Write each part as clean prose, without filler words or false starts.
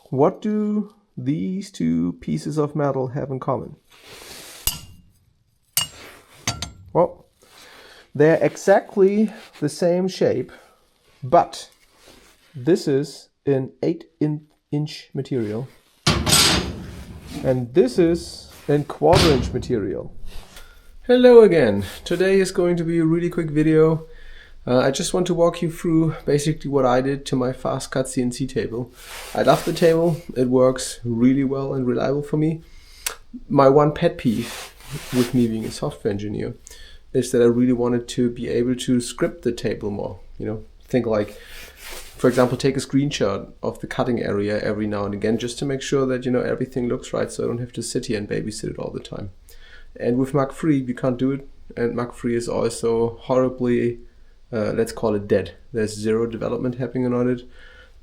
What do these two pieces of metal have in common? Well, they're exactly the same shape, but this is an 8-inch material and this is a 1/4-inch material. Hello again. Today is going to be a really quick video. I just want to walk you through basically what I did to my fast cut CNC table. I love the table. It works really well and reliable for me. My one pet peeve with me being a software engineer is that I really wanted to be able to script the table more. Think like, for example, take a screenshot of the cutting area every now and again just to make sure that everything looks right, so I don't have to sit here and babysit it all the time. And with Mach3 you can't do it, and Mach3 is also horribly let's call it dead. There's zero development happening on it.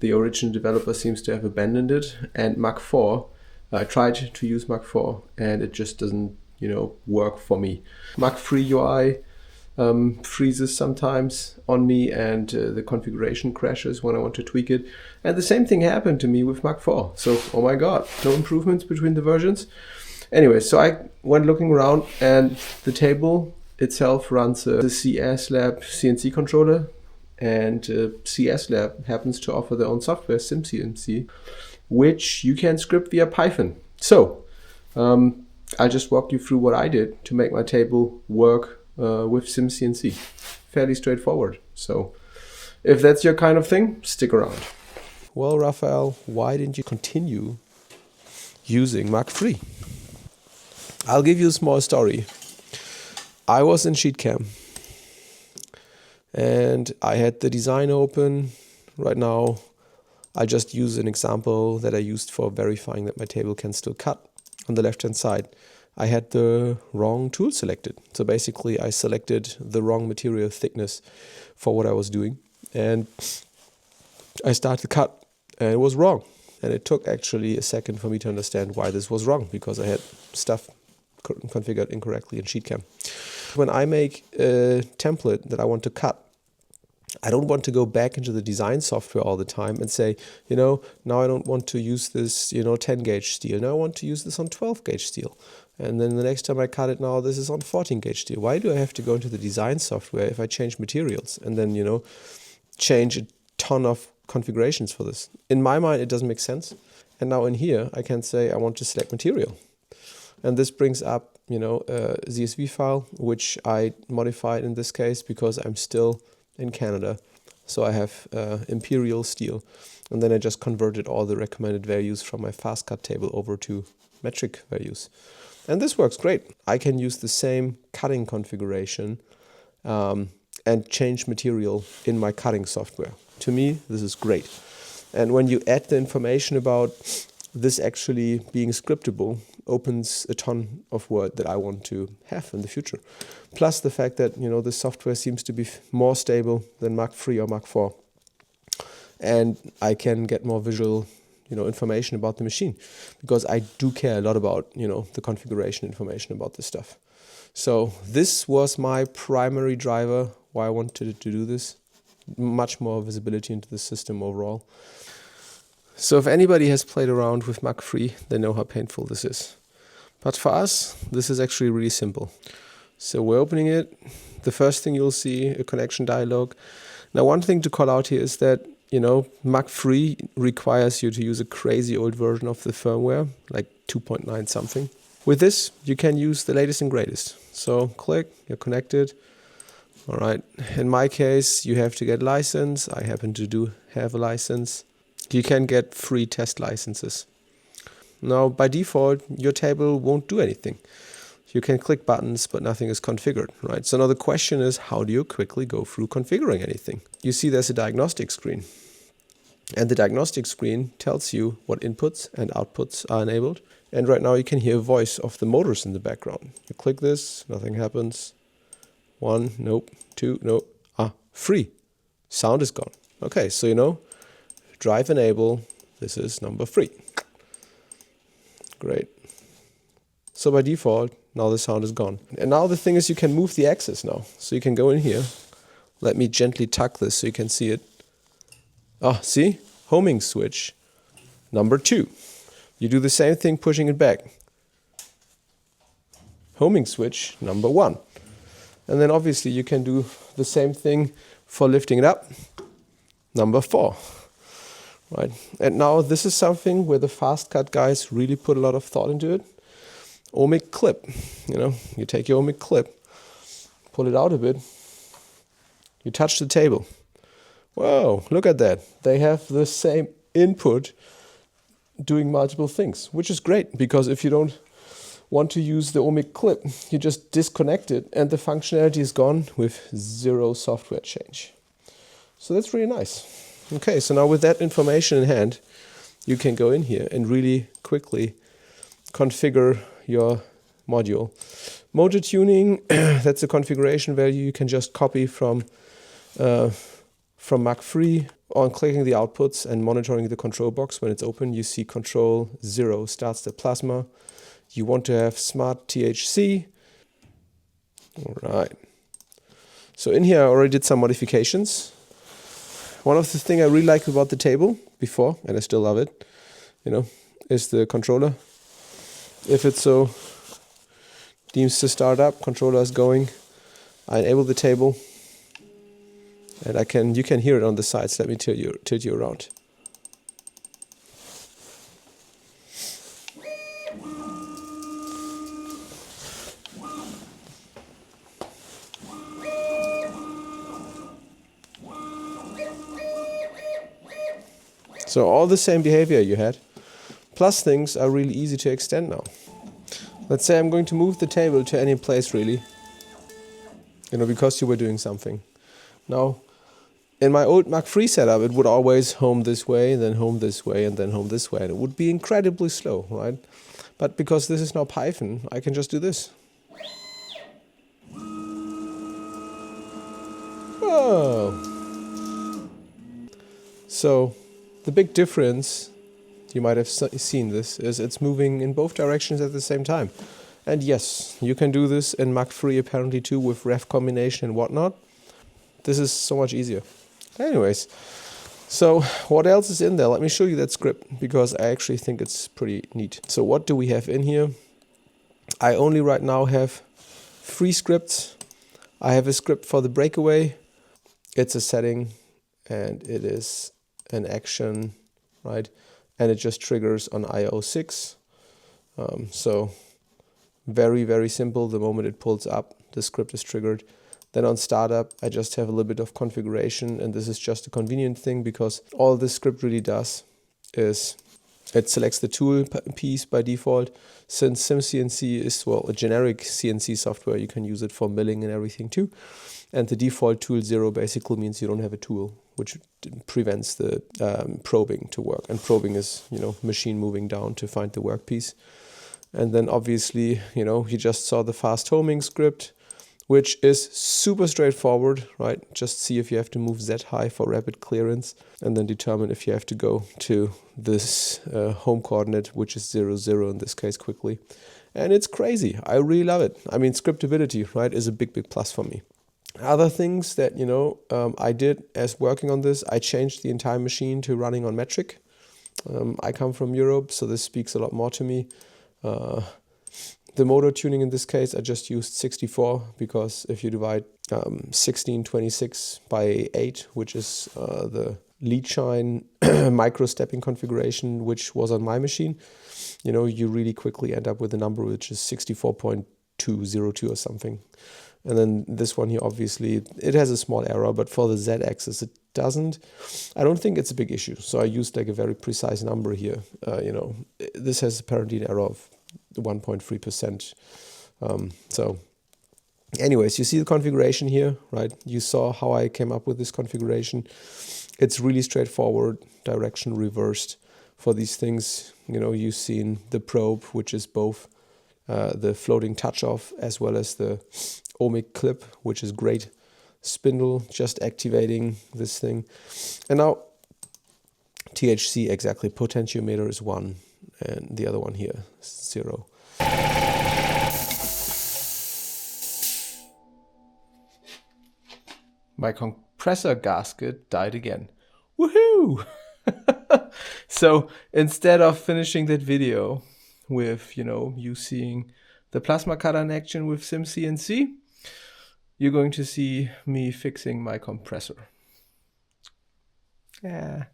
The original developer seems to have abandoned it. And Mach4, I tried to use Mach4 and it just doesn't, work for me. Mach3 UI freezes sometimes on me, and the configuration crashes when I want to tweak it. And the same thing happened to me with Mach4. So, oh my god, no improvements between the versions. Anyway, so I went looking around, and the table itself runs the CS Lab CNC controller, and CS Lab happens to offer their own software, SimCNC, which you can script via Python. So I'll just walk you through what I did to make my table work with SimCNC. Fairly straightforward. So if that's your kind of thing, stick around. Well, Raphael, why didn't you continue using Mach3? I'll give you a small story. I was in SheetCam and I had the design open. Right now I just use an example that I used for verifying that my table can still cut. On the left hand side I had the wrong tool selected. So basically I selected the wrong material thickness for what I was doing, and I started to cut and it was wrong. And it took actually a second for me to understand why this was wrong, because I had stuff configured incorrectly in SheetCam. When I make a template that I want to cut, I don't want to go back into the design software all the time and say, now I don't want to use this, 10 gauge steel. Now I want to use this on 12 gauge steel. And then the next time I cut it, now this is on 14 gauge steel. Why do I have to go into the design software if I change materials and then, change a ton of configurations for this? In my mind, it doesn't make sense. And now in here, I can say I want to select material. And this brings up, a CSV file, which I modified in this case because I'm still in Canada. So I have imperial steel. And then I just converted all the recommended values from my fast cut table over to metric values. And this works great. I can use the same cutting configuration and change material in my cutting software. To me, this is great. And when you add the information about this actually being scriptable, opens a ton of work that I want to have in the future. Plus the fact that, the software seems to be more stable than Mach3 or Mach4. And I can get more visual, information about the machine, because I do care a lot about, the configuration information about this stuff. So this was my primary driver why I wanted to do this. Much more visibility into the system overall. So if anybody has played around with Mach3, they know how painful this is. But for us, this is actually really simple. So we're opening it. The first thing you'll see, a connection dialog. Now, one thing to call out here is that, Mach3 requires you to use a crazy old version of the firmware, like 2.9 something. With this, you can use the latest and greatest. So click, you're connected. All right. In my case, you have to get license. I happen to have a license. You can get free test licenses. Now, by default, your table won't do anything. You can click buttons, but nothing is configured, right? So now the question is, how do you quickly go through configuring anything? You see there's a diagnostic screen. And the diagnostic screen tells you what inputs and outputs are enabled. And right now you can hear a voice of the motors in the background. You click this, nothing happens. 1, nope. 2, nope. 3. Sound is gone. Okay, so drive enable, this is number 3. Great. So by default, now the sound is gone. And now the thing is, you can move the axis now. So you can go in here. Let me gently tuck this so you can see it. See? Homing switch. number 2. You do the same thing pushing it back. Homing switch number 1. And then obviously you can do the same thing for lifting it up. Number 4. Right? And now this is something where the fast cut guys really put a lot of thought into it. Ohmic clip. You take your ohmic clip, pull it out a bit, you touch the table. Whoa, look at that. They have the same input doing multiple things, which is great, because if you don't want to use the ohmic clip, you just disconnect it and the functionality is gone with 0 software change. So that's really nice. Okay, so now with that information in hand, you can go in here and really quickly configure your module. Motor tuning, that's a configuration value you can just copy from Mach3. On clicking the outputs and monitoring the control box when it's open, you see control 0 starts the plasma. You want to have smart THC. All right. So in here I already did some modifications. One of the things I really liked about the table before, and I still love it, is the controller. If it so deems to start up, controller is going, I enable the table, and you can hear it on the sides. Let me tilt you around. So all the same behavior you had, plus things are really easy to extend now. Let's say I'm going to move the table to any place really, because you were doing something. Now, in my old Mach3 setup, it would always home this way, then home this way, and then home this way. And it would be incredibly slow, right? But because this is now Python, I can just do this. Whoa! So, the big difference, you might have seen this, is it's moving in both directions at the same time. And yes, you can do this in Mach3 apparently too with ref combination and whatnot. This is so much easier. Anyways, so what else is in there? Let me show you that script, because I actually think it's pretty neat. So what do we have in here? I only right now have 3 scripts. I have a script for the breakaway. It's a setting and it is an action, right? And it just triggers on IO6. So very, very simple. The moment it pulls up, the script is triggered. Then on startup, I just have a little bit of configuration, and this is just a convenient thing, because all this script really does is it selects the tool piece by default. Since SimCNC is, well, a generic CNC software, you can use it for milling and everything too. And the default tool 0 basically means you don't have a tool, which prevents the probing to work. And probing is, machine moving down to find the workpiece. And then obviously, you just saw the fast homing script, which is super straightforward, right? Just see if you have to move Z high for rapid clearance, and then determine if you have to go to this home coordinate, which is 0, 0 in this case, quickly. And it's crazy. I really love it. I mean, scriptability, right, is a big, big plus for me. Other things that, I did as working on this, I changed the entire machine to running on metric. I come from Europe, so this speaks a lot more to me. The motor tuning in this case, I just used 64, because if you divide 1626 by 8, which is the lead shine micro stepping configuration, which was on my machine, you really quickly end up with a number which is 64.202 or something. And then this one here, obviously, it has a small error, but for the Z-axis, it doesn't. I don't think it's a big issue. So I used like a very precise number here. This has apparently an error of 1.3%. So anyways, you see the configuration here, right? You saw how I came up with this configuration. It's really straightforward, direction reversed for these things. You've seen the probe, which is both the floating touch-off as well as the ohmic clip, which is great. Spindle, just activating this thing. And now THC, exactly, potentiometer is 1, and the other one here is 0. My compressor gasket died again. Woohoo! So instead of finishing that video with, you seeing the plasma cutter in action with SimCNC, you're going to see me fixing my compressor. Yeah.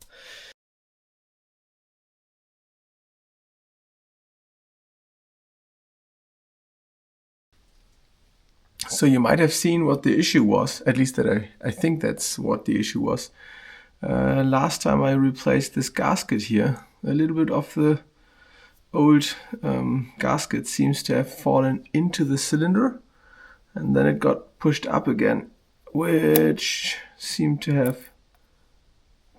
So you might have seen what the issue was, at least that I think that's what the issue was. Last time I replaced this gasket here, a little bit of the old gasket seems to have fallen into the cylinder, and then it got pushed up again, which seemed to have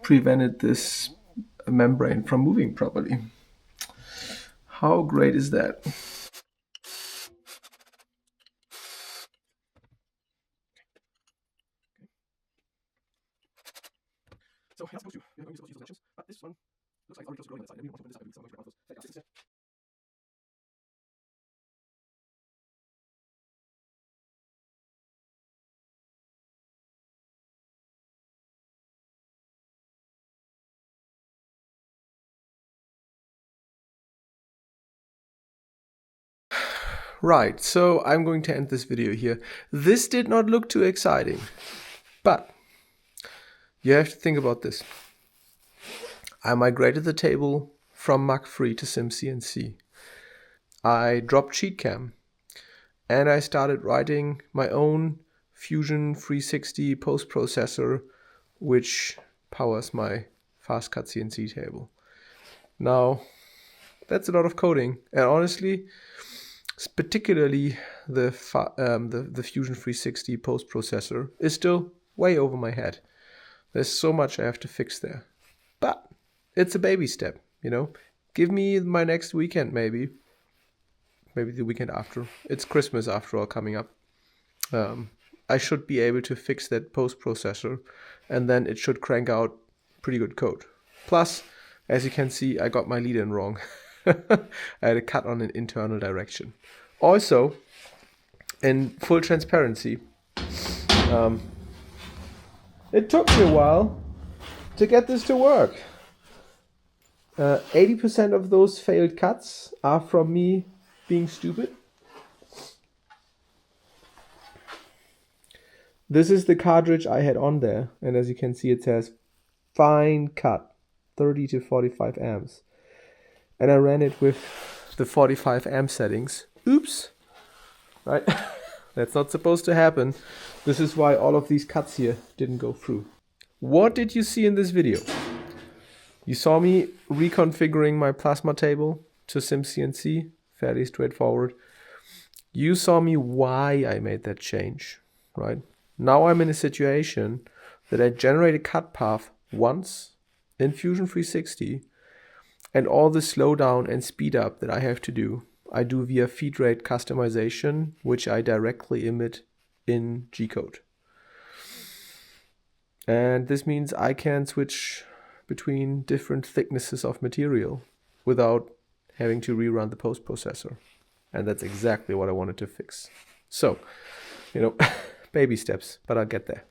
prevented this membrane from moving properly. How great is that? So you're supposed to use those connections, but this one looks like it's already close to growing on that side. And we want to put this side, maybe some around those gaskets instead. Right, so I'm going to end this video here. This did not look too exciting, but you have to think about this. I migrated the table from Mach3 to SimCNC. I dropped SheetCam, and I started writing my own Fusion 360 post-processor, which powers my fast cut CNC table. Now, that's a lot of coding, and honestly, particularly the Fusion 360 post-processor is still way over my head. There's so much I have to fix there. But it's a baby step, Give me my next weekend, maybe the weekend after. It's Christmas after all coming up. I should be able to fix that post-processor, and then it should crank out pretty good code. Plus, as you can see, I got my lead-in wrong. I had a cut on an internal direction. Also, in full transparency, it took me a while to get this to work. 80% of those failed cuts are from me being stupid. This is the cartridge I had on there, and as you can see, it says fine cut, 30 to 45 amps. And I ran it with the 45 amp settings. Oops, right? That's not supposed to happen. This is why all of these cuts here didn't go through. What did you see in this video? You saw me reconfiguring my plasma table to SimCNC, fairly straightforward. You saw me why I made that change, right? Now I'm in a situation that I generate a cut path once in Fusion 360, and all the slowdown and speed up that I have to do, I do via feed rate customization, which I directly emit in G-code. And this means I can switch between different thicknesses of material without having to rerun the post-processor. And that's exactly what I wanted to fix. So, baby steps, but I'll get there.